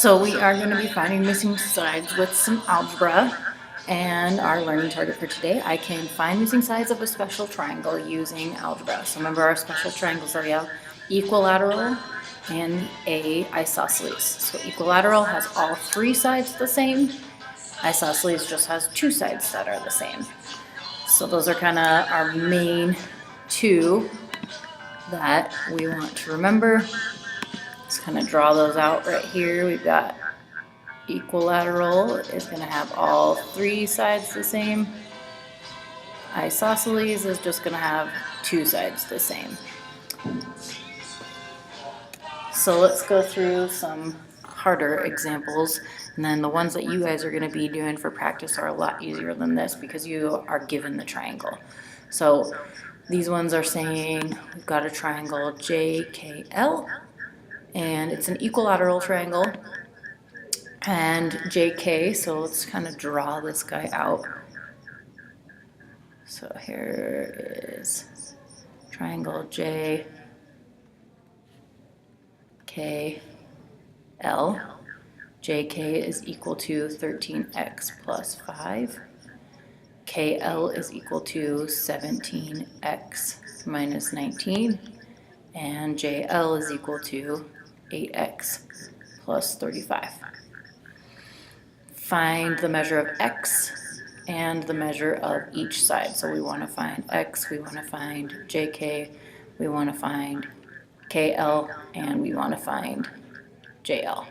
So we are going to be finding missing sides with some algebra, and our learning target for today, I can find missing sides of a special triangle using algebra. So remember our special triangles that we have, equilateral and a isosceles. So equilateral has all three sides the same, isosceles just has two sides that are the same. So those are kind of our main two that we want to remember. Let's kind of draw those out right here. We've got equilateral is going to have all three sides the same. Isosceles is just going to have two sides the same. So let's go through some harder examples, and then the ones that you guys are going to be doing for practice are a lot easier than this because you are given the triangle. So these ones are saying we've got a triangle JKL, and it's an equilateral triangle. And JK, so let's kind of draw this guy out. So here is triangle JKL. JK is equal to 13x plus 5. KL is equal to 17x minus 19. And JL is equal to 8x plus 35. Find the measure of x and the measure of each side. So we want to find x, we want to find JK, we want to find KL, and we want to find JL.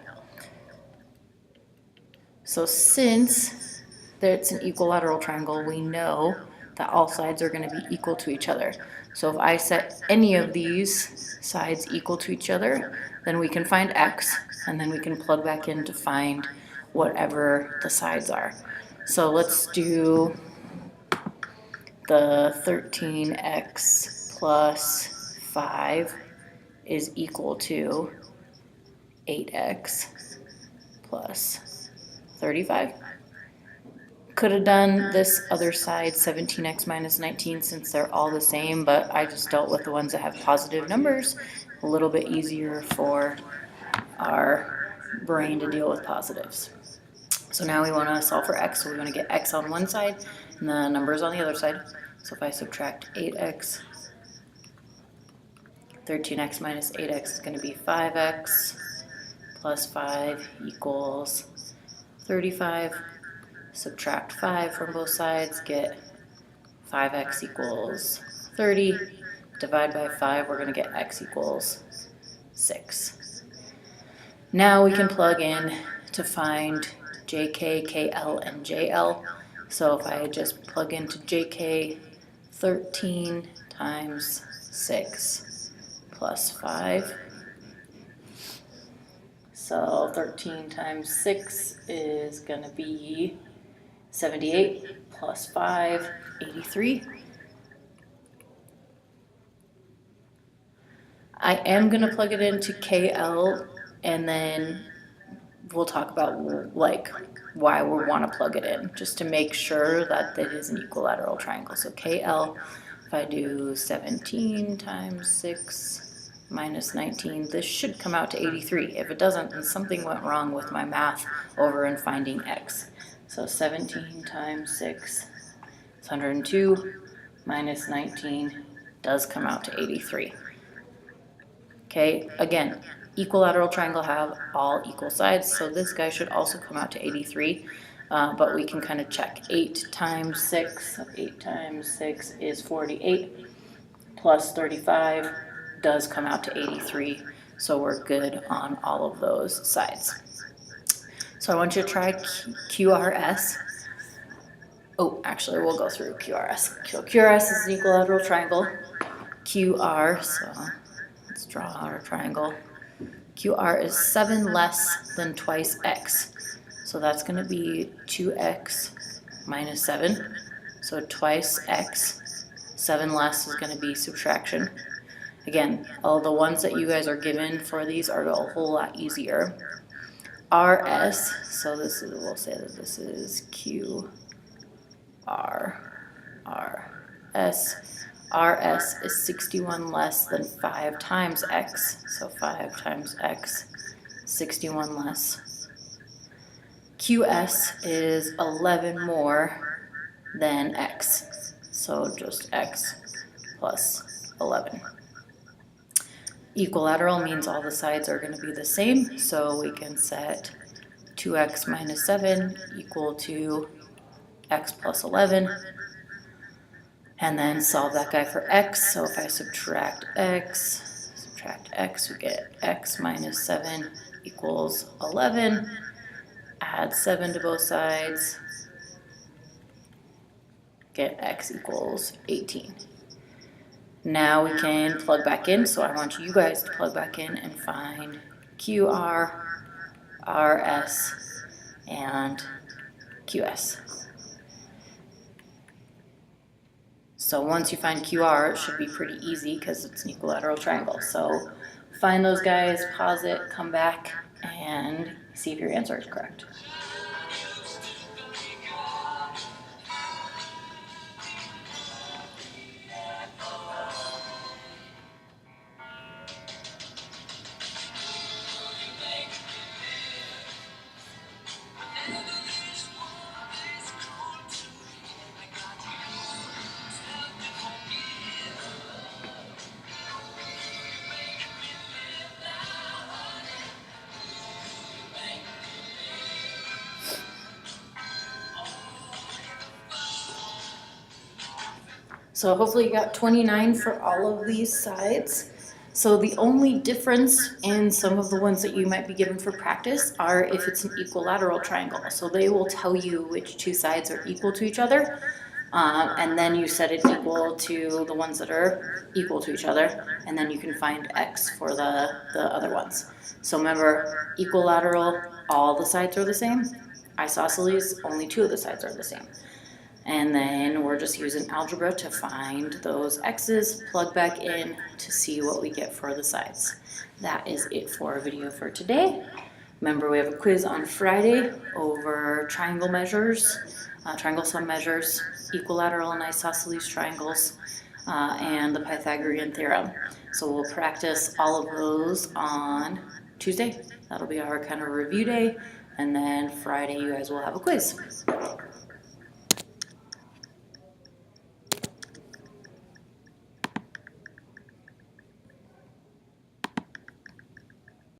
So since it's an equilateral triangle, we know that all sides are going to be equal to each other. So if I set any of these sides equal to each other, then we can find x, and then we can plug back in to find whatever the sides are. So let's do the 13x plus 5 is equal to 8x plus 35. Could have done this other side, 17x minus 19, since they're all the same, but I just dealt with the ones that have positive numbers. A little bit easier for our brain to deal with positives. So now we want to solve for x, so we want to get x on one side and the numbers on the other side. So if I subtract 8x, 13x minus 8x is going to be 5x plus 5 equals 35. Subtract 5 from both sides, get 5x equals 30. Divide by 5, we're going to get x equals 6. Now we can plug in to find JK, KL, and JL. So if I just plug into JK, 13 times 6 plus 5. So 13 times 6 is going to be 78 plus 5, 83. I am going to plug it into KL, and then we'll talk about like why we want to plug it in, just to make sure that it is an equilateral triangle. So KL, if I do 17 times 6 minus 19, this should come out to 83. If it doesn't, then something went wrong with my math over in finding x. So 17 times 6 is 102, minus 19 does come out to 83. Okay, again, equilateral triangle have all equal sides, so this guy should also come out to 83, but we can kind of check. 8 times 6, 8 times 6 is 48, plus 35 does come out to 83, so we're good on all of those sides. So I want you to try QRS. Oh, actually, we'll go through QRS. QRS is an equilateral triangle. QR, so let's draw our triangle. QR is 7 less than twice x. So that's going to be 2x minus 7. So twice x, 7 less is going to be subtraction. Again, all the ones that you guys are given for these are a whole lot easier. RS, so this is, we'll say that this is QR, RS. RS is 61 less than 5 times x, so 5 times x, 61 less QS is 11 more than X. So just X plus 11. Equilateral means all the sides are going to be the same, so we can set 2x minus 7 equal to x plus 11, and then solve that guy for x. So if I subtract x, we get x minus 7 equals 11. Add 7 to both sides, get x equals 18. Now we can plug back in, so I want you guys to plug back in and find QR, RS, and QS. So once you find QR, it should be pretty easy because it's an equilateral triangle. So find those guys, pause it, come back, and see if your answer is correct. So hopefully you got 29 for all of these sides. So the only difference in some of the ones that you might be given for practice are if it's an equilateral triangle. So they will tell you which two sides are equal to each other, and then you set it equal to the ones that are equal to each other, and then you can find x for the other ones. So remember, equilateral, all the sides are the same. Isosceles, only two of the sides are the same. And then we're just using algebra to find those x's, plug back in to see what we get for the sides. That is it for our video for today. Remember, we have a quiz on Friday over triangle measures, triangle sum measures, equilateral and isosceles triangles, and the Pythagorean theorem. So we'll practice all of those on Tuesday. That'll be our kind of review day. And then Friday, you guys will have a quiz.